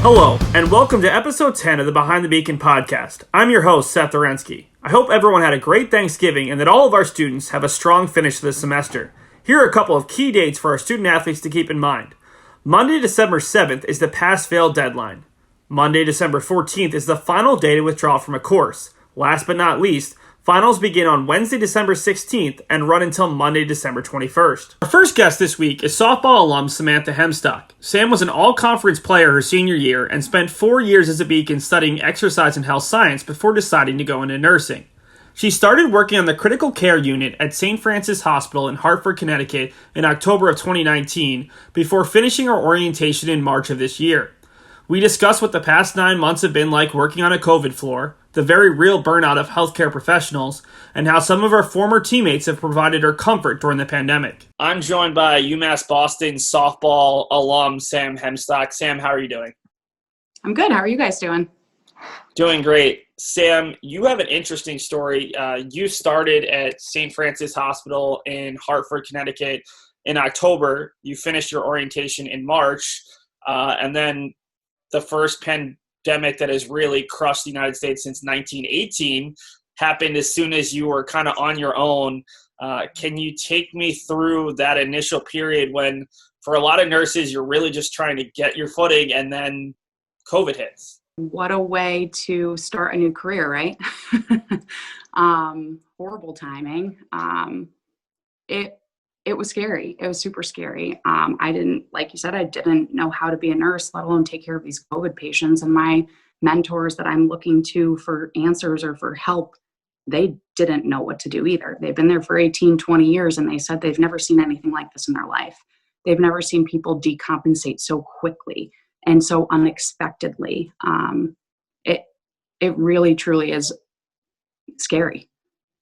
Hello, and welcome to episode 10 of the Behind the Beacon podcast. I'm your host, Seth Orensky. I hope everyone had a great Thanksgiving and that all of our students have a strong finish to this semester. Here are a couple of key dates for our student athletes to keep in mind. Monday, December 7th is the pass-fail deadline. Monday, December 14th is the final day to withdraw from a course. Last but not least, finals begin on Wednesday, December 16th and run until Monday, December 21st. Our first guest this week is softball alum Samantha Hemstock. Sam was an all-conference player her senior year and spent 4 years as a Beacon studying exercise and health science before deciding to go into nursing. She started working on the critical care unit at St. Francis Hospital in Hartford, Connecticut in October of 2019 before finishing her orientation in March of this year. We discuss what the past 9 months have been like working on a COVID floor, the very real burnout of healthcare professionals, and how some of our former teammates have provided her comfort during the pandemic. I'm joined by UMass Boston softball alum Sam Hemstock. Sam, how are you doing? I'm good. How are you guys doing? Doing great. Sam, you have an interesting story. You started at St. Francis Hospital in Hartford, Connecticut in October. You finished your orientation in March, and then the first pandemic that has really crushed the United States since 1918 happened as soon as you were kind of on your own. Can you take me through that initial period when, for a lot of nurses, you're really just trying to get your footing and then COVID hits? What a way to start a new career, right? Horrible timing. It was scary. It was super scary. I didn't, like you said, I didn't know how to be a nurse, let alone take care of these COVID patients. And my mentors that I'm looking to for answers or for help, they didn't know what to do either. They've been there for 18, 20 years, and they said they've never seen anything like this in their life. They've never seen people decompensate so quickly and so unexpectedly. It really, truly is scary.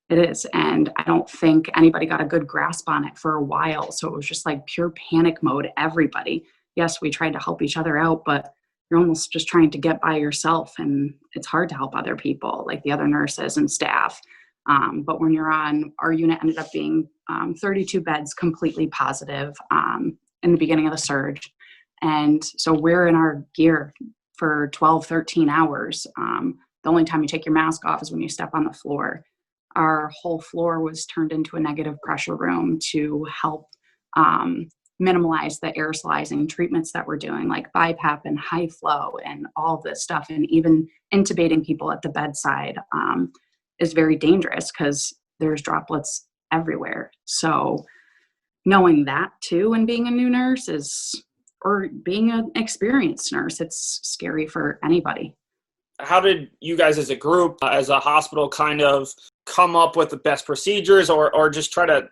It is. And I don't think anybody got a good grasp on it for a while. So it was just like pure panic mode, everybody. Yes, we tried to help each other out, but you're almost just trying to get by yourself. And it's hard to help other people, like the other nurses and staff. But when you're on, our unit ended up being 32 beds, completely positive in the beginning of the surge. And so we're in our gear for 12, 13 hours. The only time you take your mask off is when you step on the floor. Our whole floor was turned into a negative pressure room to help minimize the aerosolizing treatments that we're doing, like BiPAP and high flow and all this stuff. And even intubating people at the bedside is very dangerous because there's droplets everywhere. So knowing that too, and being a new nurse or being an experienced nurse, it's scary for anybody. How did you guys as a group, as a hospital, kind of come up with the best procedures or just try to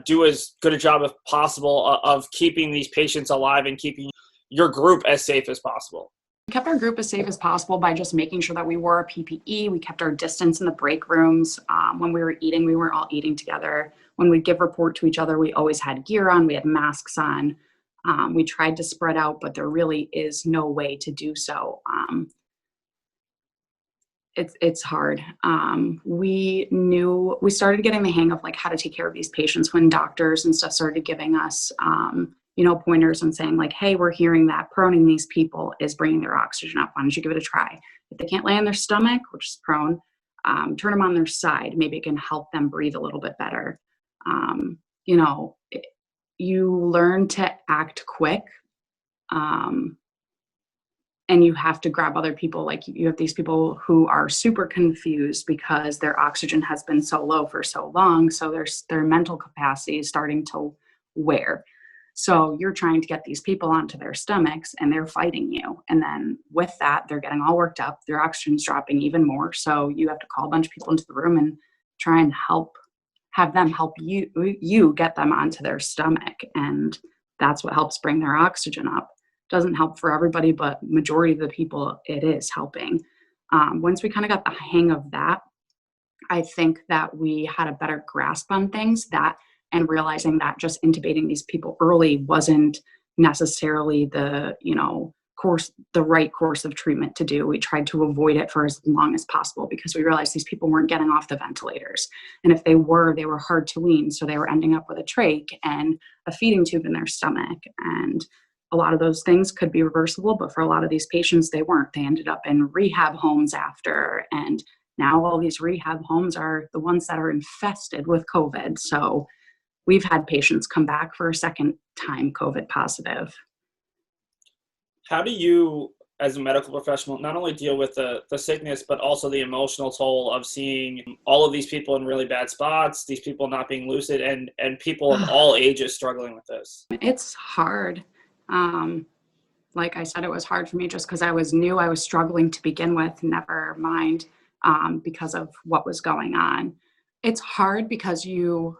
do as good a job as possible of keeping these patients alive and keeping your group as safe as possible? We kept our group as safe as possible by just making sure that we wore our PPE. We kept our distance in the break rooms. When we were eating, we weren't all eating together. When we'd give report to each other, we always had gear on. We had masks on. We tried to spread out, but there really is no way to do so. It's hard. We started getting the hang of like how to take care of these patients when doctors and stuff started giving us, pointers and saying like, hey, we're hearing that proning these people is bringing their oxygen up. Why don't you give it a try? If they can't lay on their stomach, which is prone, turn them on their side. Maybe it can help them breathe a little bit better. You learn to act quick. And you have to grab other people. Like you have these people who are super confused because their oxygen has been so low for so long. So their mental capacity is starting to wear. So you're trying to get these people onto their stomachs and they're fighting you. And then with that, they're getting all worked up. Their oxygen's dropping even more. So you have to call a bunch of people into the room and try and have them help you get them onto their stomach. And that's what helps bring their oxygen up. Doesn't help for everybody, but majority of the people it is helping. Once we kind of got the hang of that, I think that we had a better grasp on things and realizing that just intubating these people early wasn't necessarily the right course of treatment to do. We tried to avoid it for as long as possible because we realized these people weren't getting off the ventilators. And if they were hard to wean. So they were ending up with a trach and a feeding tube in their stomach. And a lot of those things could be reversible, but for a lot of these patients, they weren't. They ended up in rehab homes after, and now all these rehab homes are the ones that are infested with COVID. So we've had patients come back for a second time COVID positive. How do you, as a medical professional, not only deal with the sickness, but also the emotional toll of seeing all of these people in really bad spots, these people not being lucid, and people of all ages struggling with this? It's hard. Like I said, it was hard for me just because I was new. I was struggling to begin with, never mind because of what was going on. It's hard because you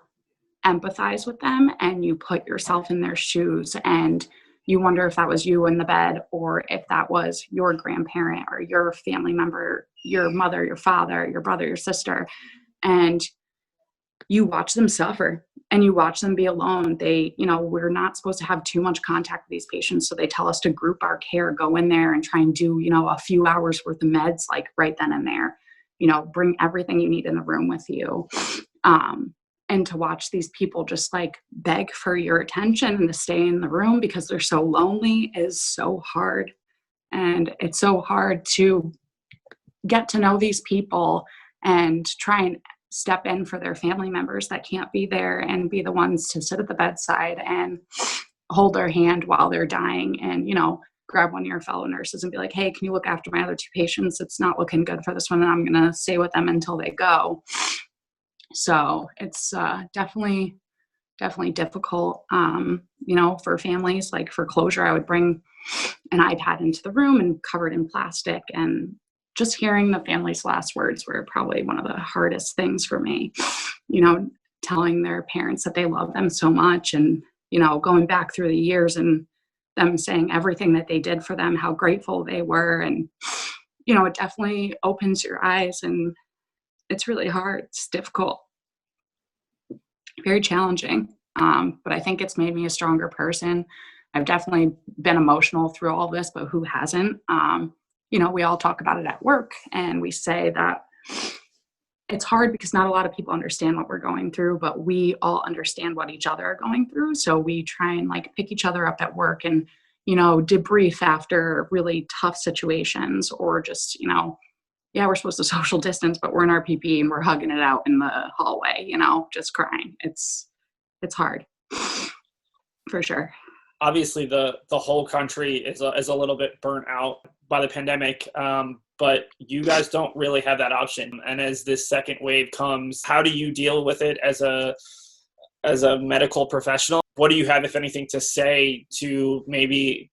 empathize with them and you put yourself in their shoes, and you wonder if that was you in the bed, or if that was your grandparent or your family member, your mother, your father, your brother, your sister. And you watch them suffer and you watch them be alone. We're not supposed to have too much contact with these patients. So they tell us to group our care, go in there and try and do, a few hours worth of meds, like right then and there, bring everything you need in the room with you. And to watch these people just like beg for your attention and to stay in the room because they're so lonely is so hard. And it's so hard to get to know these people and try and step in for their family members that can't be there, and be the ones to sit at the bedside and hold their hand while they're dying, and, grab one of your fellow nurses and be like, hey, can you look after my other two patients? It's not looking good for this one, and I'm going to stay with them until they go. So it's definitely difficult, for families. Like for closure, I would bring an iPad into the room and covered in plastic, and just hearing the family's last words were probably one of the hardest things for me, telling their parents that they love them so much, and, going back through the years and them saying everything that they did for them, how grateful they were. And, it definitely opens your eyes, and it's really hard. It's difficult, very challenging. But I think it's made me a stronger person. I've definitely been emotional through all this, but who hasn't? We all talk about it at work, and we say that it's hard because not a lot of people understand what we're going through, but we all understand what each other are going through. So we try and pick each other up at work and, debrief after really tough situations, or just, we're supposed to social distance, but we're in our PPE and we're hugging it out in the hallway, just crying. It's hard for sure. Obviously, the whole country is a little bit burnt out by the pandemic, but you guys don't really have that option. And as this second wave comes, how do you deal with it as a medical professional? What do you have, if anything, to say to maybe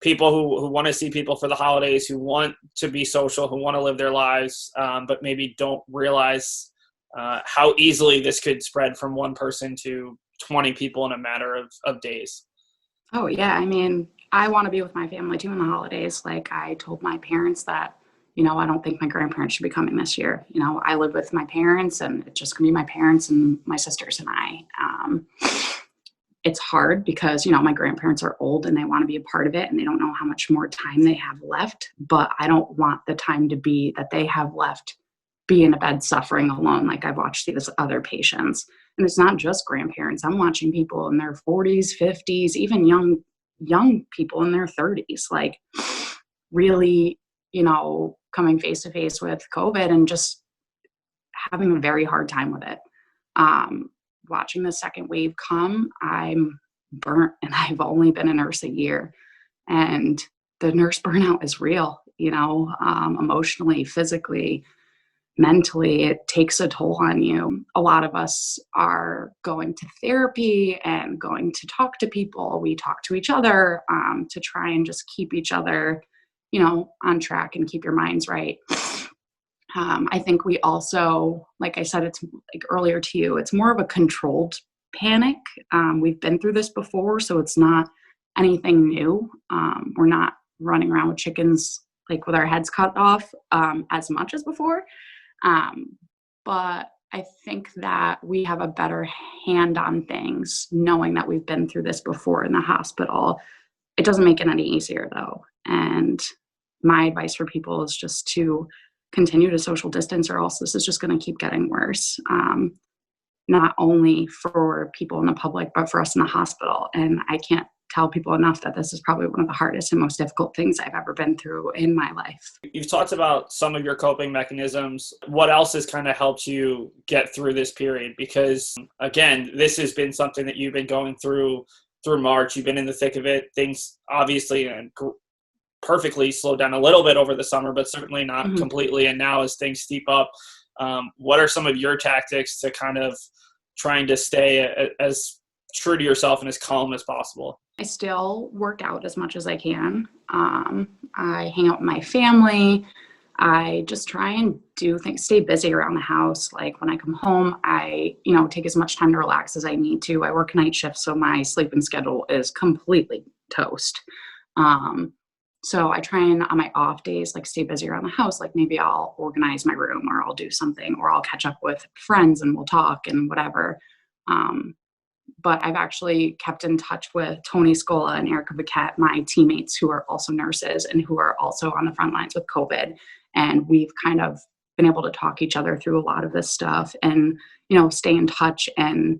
people who want to see people for the holidays, who want to be social, who want to live their lives, but maybe don't realize how easily this could spread from one person to 20 people in a matter of days? Oh, yeah. I mean, I want to be with my family too in the holidays. Like I told my parents that, I don't think my grandparents should be coming this year. I live with my parents, and it's just going to be my parents and my sisters and I. It's hard because, my grandparents are old and they want to be a part of it, and they don't know how much more time they have left. But I don't want the time to be that they have left be in a bed suffering alone. Like I've watched these other patients. And it's not just grandparents. I'm watching people in their 40s, 50s, even young people in their 30s, like really, coming face to face with COVID and just having a very hard time with it. Watching the second wave come, I'm burnt, and I've only been a nurse a year, and the nurse burnout is real, emotionally, physically, mentally. It takes a toll on you. A lot of us are going to therapy and going to talk to people. We talk to each other to try and just keep each other, on track and keep your minds right. I think we also, like I said, it's like earlier to you, it's more of a controlled panic. We've been through this before, so it's not anything new. We're not running around with chickens, like with our heads cut off as much as before. But I think that we have a better hand on things, knowing that we've been through this before in the hospital. It doesn't make it any easier, though. And my advice for people is just to continue to social distance, or else this is just going to keep getting worse. Not only for people in the public, but for us in the hospital. And I can't tell people enough that this is probably one of the hardest and most difficult things I've ever been through in my life. You've talked about some of your coping mechanisms. What else has kind of helped you get through this period? Because again, this has been something that you've been going through March. You've been in the thick of it. Things obviously perfectly slowed down a little bit over the summer, but certainly not completely. And now as things steep up, what are some of your tactics to kind of trying to stay as true to yourself and as calm as possible? I still work out as much as I can. I hang out with my family. I just try and do things, stay busy around the house. Like when I come home, I, take as much time to relax as I need to. I work night shifts, so my sleeping schedule is completely toast. So I try and on my off days, like stay busy around the house. Like maybe I'll organize my room or I'll do something or I'll catch up with friends and we'll talk and whatever. But I've actually kept in touch with Tony Scola and Erica Paquette, my teammates who are also nurses and who are also on the front lines with COVID. And we've kind of been able to talk each other through a lot of this stuff and, stay in touch, and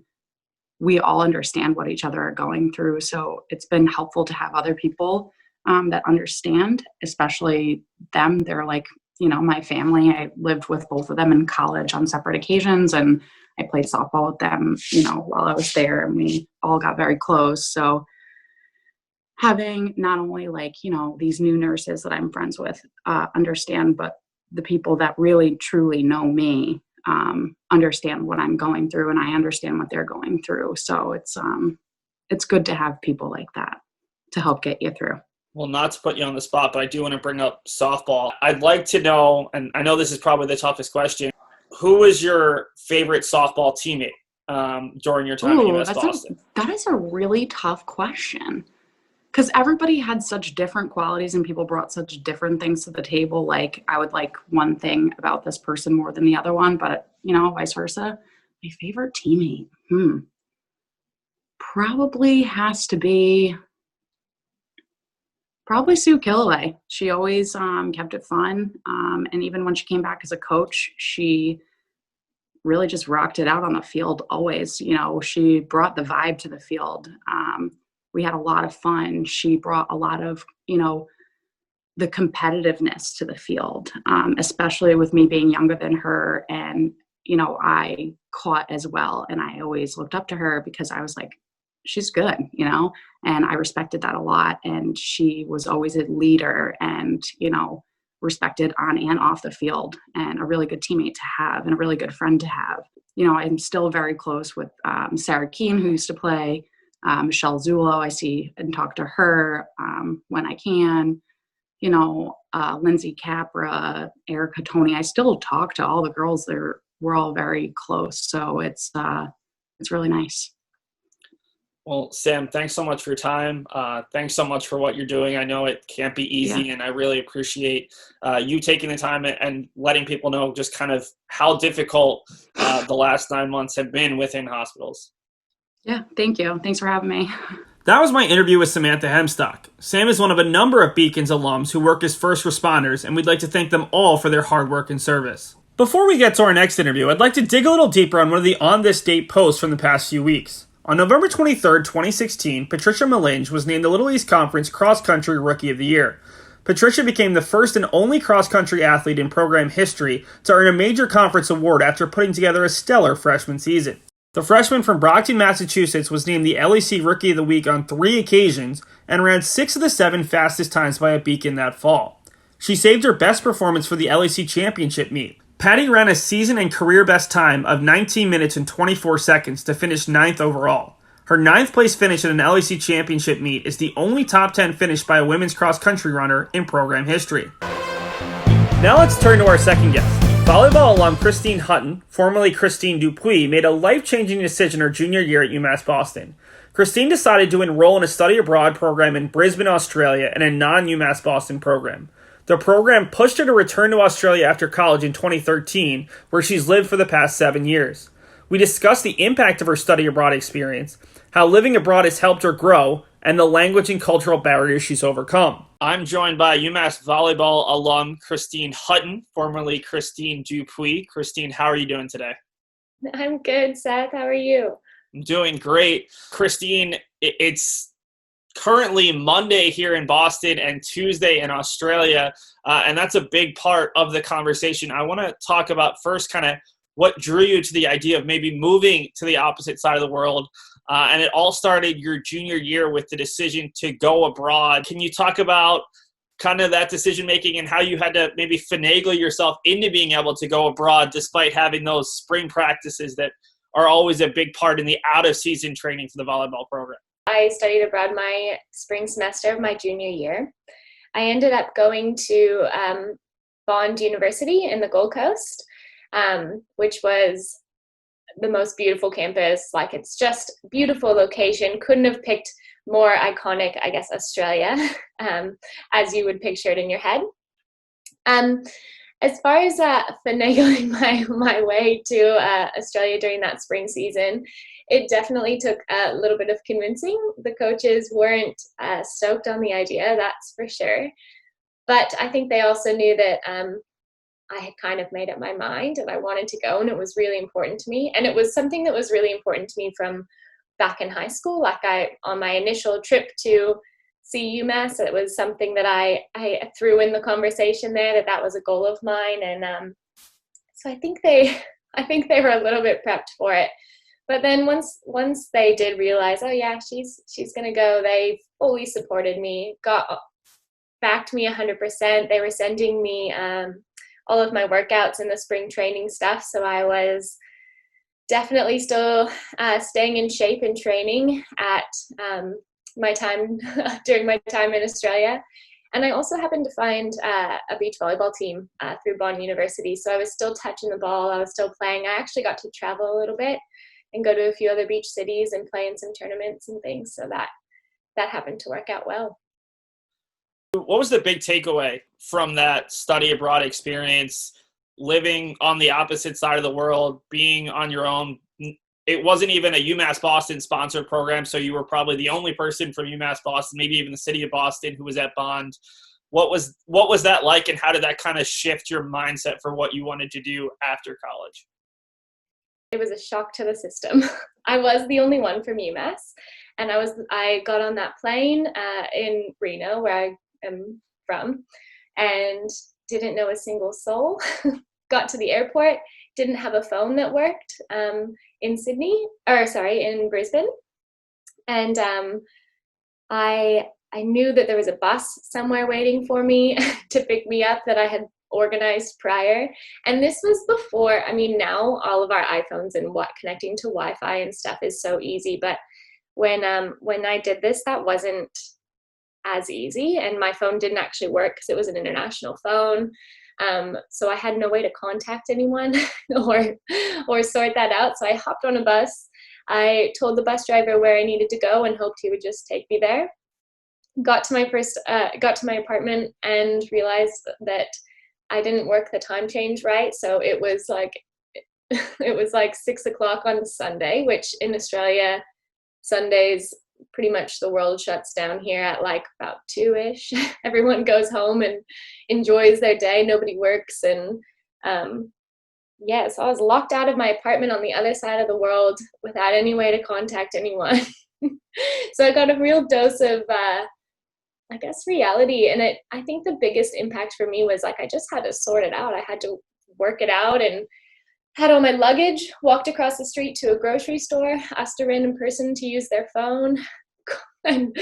we all understand what each other are going through. So it's been helpful to have other people that understand, especially them. They're like, my family. I lived with both of them in college on separate occasions, and I played softball with them, while I was there, and we all got very close. So having not only these new nurses that I'm friends with understand, but the people that really truly know me understand what I'm going through, and I understand what they're going through. So it's good to have people like that to help get you through. Well, not to put you on the spot, but I do want to bring up softball. I'd like to know, and I know this is probably the toughest question, who was your favorite softball teammate during your time at UMass Boston? That is a really tough question, because everybody had such different qualities and people brought such different things to the table. Like I would like one thing about this person more than the other one, but vice versa. My favorite teammate, probably has to be Sue Killaway. She always kept it fun. And even when she came back as a coach, she really just rocked it out on the field always. She brought the vibe to the field. We had a lot of fun. She brought a lot of, the competitiveness to the field, especially with me being younger than her. And, I caught as well. And I always looked up to her because I was like, she's good, and I respected that a lot. And she was always a leader and, respected on and off the field, and a really good teammate to have and a really good friend to have. I'm still very close with Sarah Keene, who used to play, Michelle Zulo. I see and talk to her when I can, Lindsay Capra, Erica Tony. I still talk to all the girls. We're all very close. So it's really nice. Well, Sam, thanks so much for your time. Thanks so much for what you're doing. I know it can't be easy, and I really appreciate you taking the time and letting people know just kind of how difficult the last 9 months have been within hospitals. Yeah, thank you. Thanks for having me. That was my interview with Samantha Hemstock. Sam is one of a number of Beacon's alums who work as first responders, and we'd like to thank them all for their hard work and service. Before we get to our next interview, I'd like to dig a little deeper on one of the On This Date posts from the past few weeks. On November 23, 2016, Patricia Malinge was named the Little East Conference Cross Country Rookie of the Year. Patricia became the first and only cross-country athlete in program history to earn a major conference award after putting together a stellar freshman season. The freshman from Brockton, Massachusetts was named the LEC Rookie of the Week on 3 occasions and ran 6 of the 7 fastest times by a Beacon that fall. She saved her best performance for the LEC Championship meet. Patty ran a season and career best time of 19 minutes and 24 seconds to finish 9th overall. Her 9th place finish at an LEC championship meet is the only top 10 finish by a women's cross-country runner in program history. Now let's turn to our second guest. Volleyball alum Christine Hutton, formerly Christine Dupuis, made a life-changing decision her junior year at UMass Boston. Christine decided to enroll in a study abroad program in Brisbane, Australia, and a non-UMass Boston program. The program pushed her to return to Australia after college in 2013, where she's lived for the past 7 years. We discussed the impact of her study abroad experience, how living abroad has helped her grow, and the language and cultural barriers she's overcome. I'm joined by UMass Volleyball alum Christine Hutton, formerly Christine Dupuis. Christine, how are you doing today? I'm good, Seth. How are you? I'm doing great. Christine, it's currently Monday here in Boston and Tuesday in Australia, and that's a big part of the conversation. I want to talk about first kind of what drew you to the idea of maybe moving to the opposite side of the world, and it all started your junior year with the decision to go abroad. Can you talk about kind of that decision-making and how you had to maybe finagle yourself into being able to go abroad despite having those spring practices that are always a big part in the out-of-season training for the volleyball program? I studied abroad my spring semester of my junior year. I ended up going to Bond University in the Gold Coast, which was the most beautiful campus. Like, it's just beautiful location. Couldn't have picked more iconic, I guess, Australia, as you would picture it in your head. As far as finagling my way to Australia during that spring season, it definitely took a little bit of convincing. The coaches weren't stoked on the idea, that's for sure. But I think they also knew that I had kind of made up my mind and I wanted to go, and it was really important to me. And it was something that was really important to me from back in high school. Like, on my initial trip to see UMass, it was something that I threw in the conversation there, that was a goal of mine. And so I think they were a little bit prepped for it. But then once they did realize, oh yeah, she's gonna go, they fully supported me, backed me 100%. They were sending me all of my workouts and the spring training stuff, so I was definitely still staying in shape and training at my time during my time in Australia. And I also happened to find a beach volleyball team through Bond University, so I was still touching the ball, I was still playing. I actually got to travel a little bit and go to a few other beach cities and play in some tournaments and things, so that happened to work out well. What was the big takeaway from that study abroad experience, living on the opposite side of the world, being on your own? It wasn't even a UMass Boston sponsored program, so you were probably the only person from UMass Boston, maybe even the city of Boston, who was at Bond. What was that like, and how did that kind of shift your mindset for what you wanted to do after college? It was a shock to the system. I was the only one from UMass, and I got on that plane in Reno, where I am from, and didn't know a single soul. Got to the airport, didn't have a phone that worked in Brisbane, and I knew that there was a bus somewhere waiting for me to pick me up that I had organized prior. And this was before, now all of our iPhones and connecting to Wi-Fi and stuff is so easy, but when I did this, that wasn't as easy, and my phone didn't actually work because it was an international phone. So I had no way to contact anyone or sort that out. So I hopped on a bus. I told the bus driver where I needed to go and hoped he would just take me there. Got to my apartment and realized that I didn't work the time change right. So it was like 6 o'clock on Sunday, which in Australia, Sundays, pretty much the world shuts down. Here at like about 2-ish. Everyone goes home and enjoys their day. Nobody works. And so I was locked out of my apartment on the other side of the world without any way to contact anyone. So I got a real dose of reality. And I think the biggest impact for me was like I just had to sort it out. I had to work it out, and had all my luggage, walked across the street to a grocery store, asked a random person to use their phone, and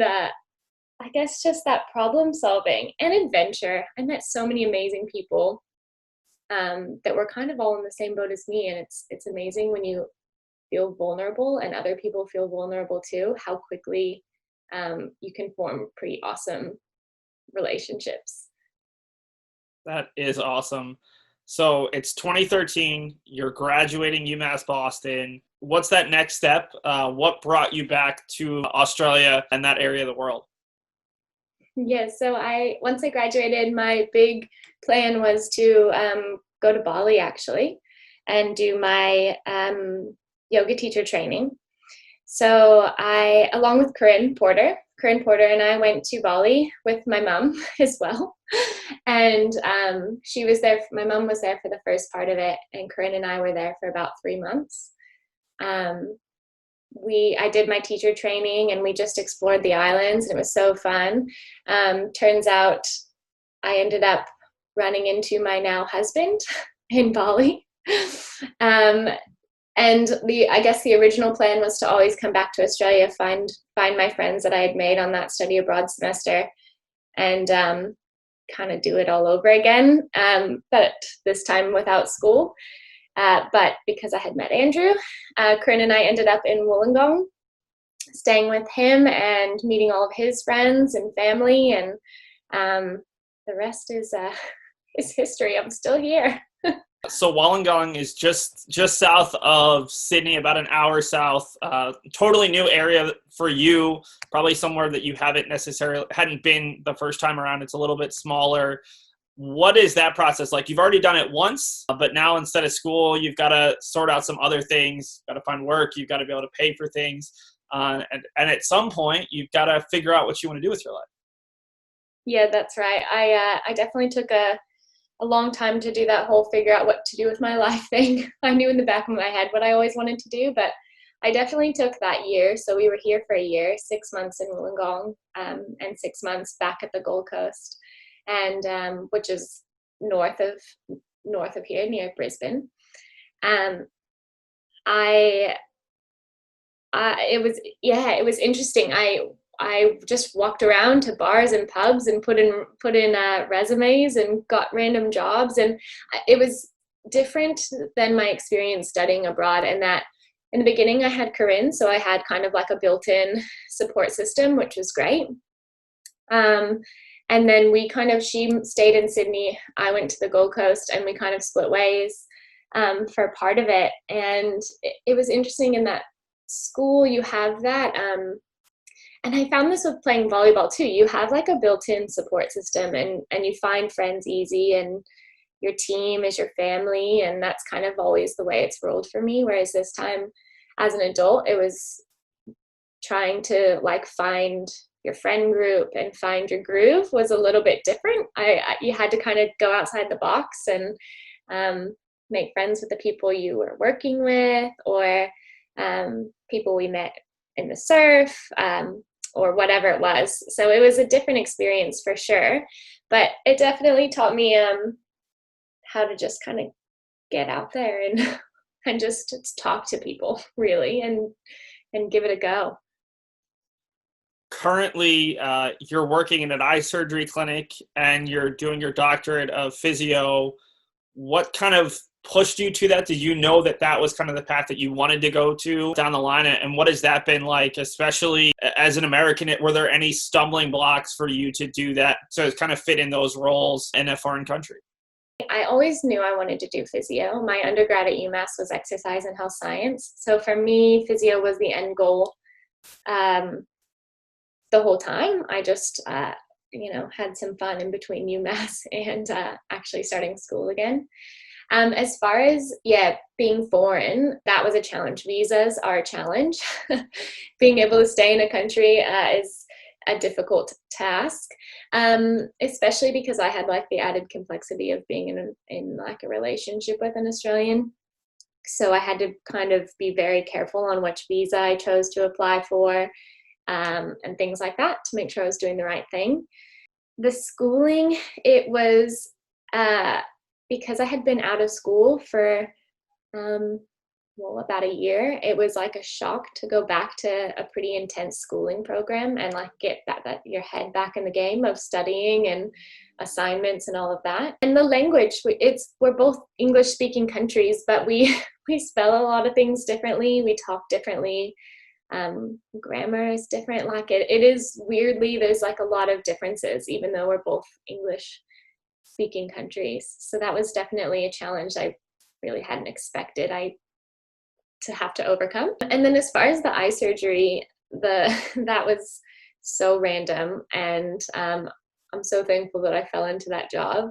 I guess just that problem solving and adventure. I met so many amazing people that were kind of all in the same boat as me, and it's amazing when you feel vulnerable and other people feel vulnerable too, how quickly you can form pretty awesome relationships. That is awesome. So it's 2013, you're graduating UMass Boston. What's that next step? What brought you back to Australia and that area of the world? Yeah, so once I graduated, my big plan was to go to Bali actually and do my yoga teacher training. So along with Corinne Porter and I went to Bali with my mom as well. And she was there, my mom was there for the first part of it, and Corinne and I were there for about 3 months. I did my teacher training and we just explored the islands, and it was so fun. Turns out I ended up running into my now husband in Bali. And I guess the original plan was to always come back to Australia, find my friends that I had made on that study abroad semester, and kind of do it all over again, but this time without school. But because I had met Andrew, Corinne and I ended up in Wollongong, staying with him and meeting all of his friends and family, and the rest is history. I'm still here. So Wollongong is just south of Sydney, about an hour south. Totally new area for you, probably somewhere that you hadn't been the first time around. It's a little bit smaller. What is that process like? You've already done it once, but now instead of school, you've got to sort out some other things. Got to find work. You've got to be able to pay for things, and at some point, you've got to figure out what you want to do with your life. Yeah, that's right. I definitely took a long time to do that whole figure out what to do with my life thing. I knew in the back of my head what I always wanted to do, but I definitely took that year. So we were here for a year, 6 months in Wollongong, and 6 months back at the Gold Coast, and which is north of here near Brisbane. It was interesting. I just walked around to bars and pubs and put in resumes and got random jobs, and it was different than my experience studying abroad. And that in the beginning I had Corinne, so I had kind of like a built-in support system, which was great. And then she stayed in Sydney, I went to the Gold Coast, and we kind of split ways for part of it. And it was interesting in that school you have that. And I found this with playing volleyball too. You have like a built-in support system, and you find friends easy, and your team is your family, and that's kind of always the way it's rolled for me. Whereas this time as an adult, it was trying to like find your friend group and find your groove was a little bit different. You had to kind of go outside the box and make friends with the people you were working with, or people we met in the surf, or whatever it was. So it was a different experience for sure, but it definitely taught me how to just kind of get out there and just talk to people really, and give it a go. Currently, you're working in an eye surgery clinic and you're doing your doctorate of physio. What kind of pushed you to that? Did you know that was kind of the path that you wanted to go to down the line? And what has that been like, especially as an American? Were there any stumbling blocks for you to do that, to kind of fit in those roles in a foreign country? I always knew I wanted to do physio. My undergrad at UMass was exercise and health science. So for me, physio was the end goal the whole time. I just, had some fun in between UMass and actually starting school again. As far as, being foreign, that was a challenge. Visas are a challenge. Being able to stay in a country is a difficult task, especially because I had like the added complexity of being in like a relationship with an Australian. So I had to kind of be very careful on which visa I chose to apply for, and things like that to make sure I was doing the right thing. The schooling, it was because I had been out of school for about a year. It was like a shock to go back to a pretty intense schooling program and like get that your head back in the game of studying and assignments and all of that. And the language, we're both English speaking countries, but we spell a lot of things differently. We talk differently. Grammar is different. Like it is weirdly, there's like a lot of differences, even though we're both English speaking countries. So that was definitely a challenge I really hadn't expected to have to overcome. And then as far as the eye surgery, that was so random, and I'm so thankful that I fell into that job.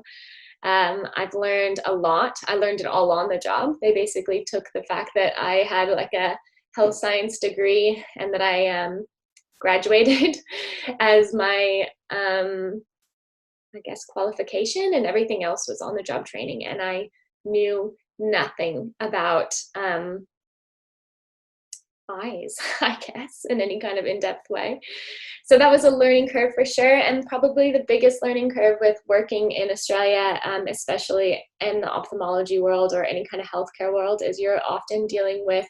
I've learned a lot. I learned it all on the job. They basically took the fact that I had like a health science degree and that I graduated as my qualification, and everything else was on the job training, and I knew nothing about eyes, I guess, in any kind of in-depth way. So that was a learning curve for sure, and probably the biggest learning curve with working in Australia, especially in the ophthalmology world or any kind of healthcare world, is you're often dealing with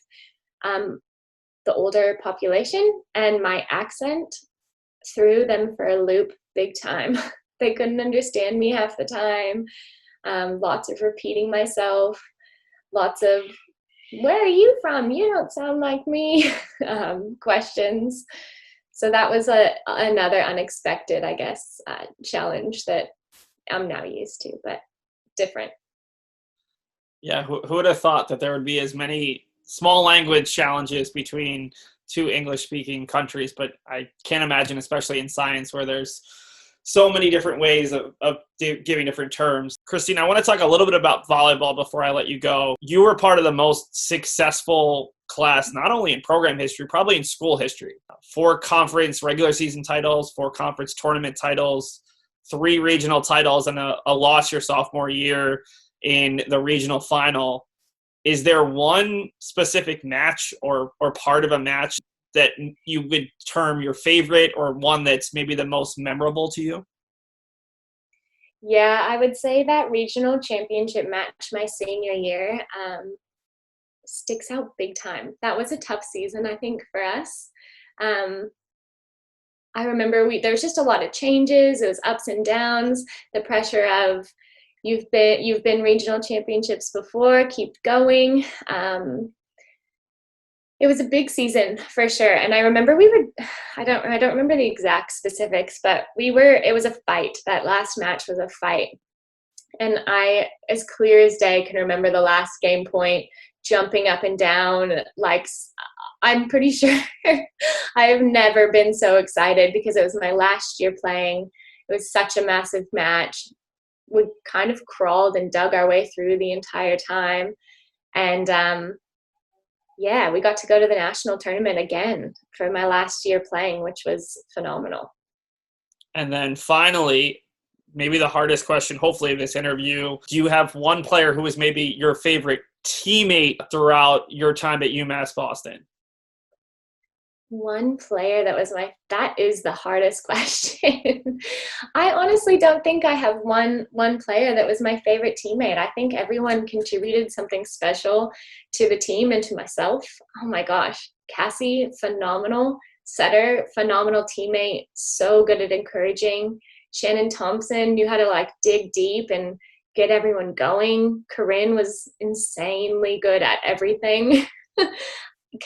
the older population, and my accent threw them for a loop big time. They couldn't understand me half the time. Lots of repeating myself, lots of, where are you from? You don't sound like me, questions. So that was another unexpected, I guess, challenge that I'm now used to, but different. Yeah, who would have thought that there would be as many small language challenges between two English-speaking countries? But I can't imagine, especially in science, where there's so many different ways of giving different terms. Christine, I want to talk a little bit about volleyball before I let you go. You were part of the most successful class, not only in program history, probably in school history. 4 conference regular season titles, 4 conference tournament titles, 3 regional titles, and a loss your sophomore year in the regional final. Is there one specific match or part of a match that you would term your favorite, or one that's maybe the most memorable to you? Yeah, I would say that regional championship match my senior year sticks out big time. That was a tough season, I think, for us. I remember there was just a lot of changes. It was ups and downs, the pressure of you've been regional championships before, keep going. It was a big season for sure. And I remember I don't remember the exact specifics, but it was a fight. That last match was a fight. And I, as clear as day, can remember the last game point, jumping up and down. Like, I'm pretty sure I have never been so excited because it was my last year playing. It was such a massive match. We kind of crawled and dug our way through the entire time. And, yeah, we got to go to the national tournament again for my last year playing, which was phenomenal. And then finally, maybe the hardest question, hopefully, of this interview, do you have one player who was maybe your favorite teammate throughout your time at UMass Boston? One player that is the hardest question. I honestly don't think I have one player that was my favorite teammate. I think everyone contributed something special to the team and to myself. Oh my gosh. Cassie, phenomenal setter, phenomenal teammate, so good at encouraging. Shannon Thompson knew how to dig deep and get everyone going. Corinne was insanely good at everything.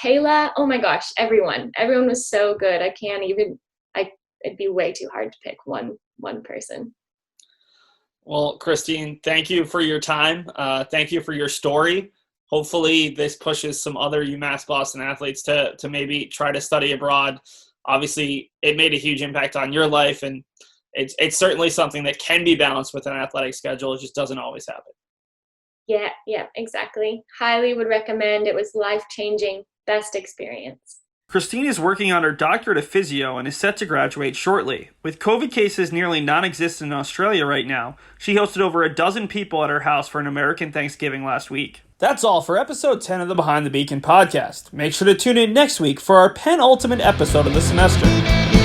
Kayla, oh my gosh, everyone was so good. It'd be way too hard to pick one person. Well, Christine, thank you for your time. Thank you for your story. Hopefully this pushes some other UMass Boston athletes to maybe try to study abroad. Obviously, it made a huge impact on your life, and it's certainly something that can be balanced with an athletic schedule. It just doesn't always happen. Yeah, exactly. Highly would recommend. It was life-changing. Best experience. Christine is working on her doctorate of physio and is set to graduate shortly. With COVID cases nearly non-existent in Australia right now, she hosted over a dozen people at her house for an American Thanksgiving last week. That's all for episode 10 of the Behind the Beacon podcast. Make sure to tune in next week for our penultimate episode of the semester.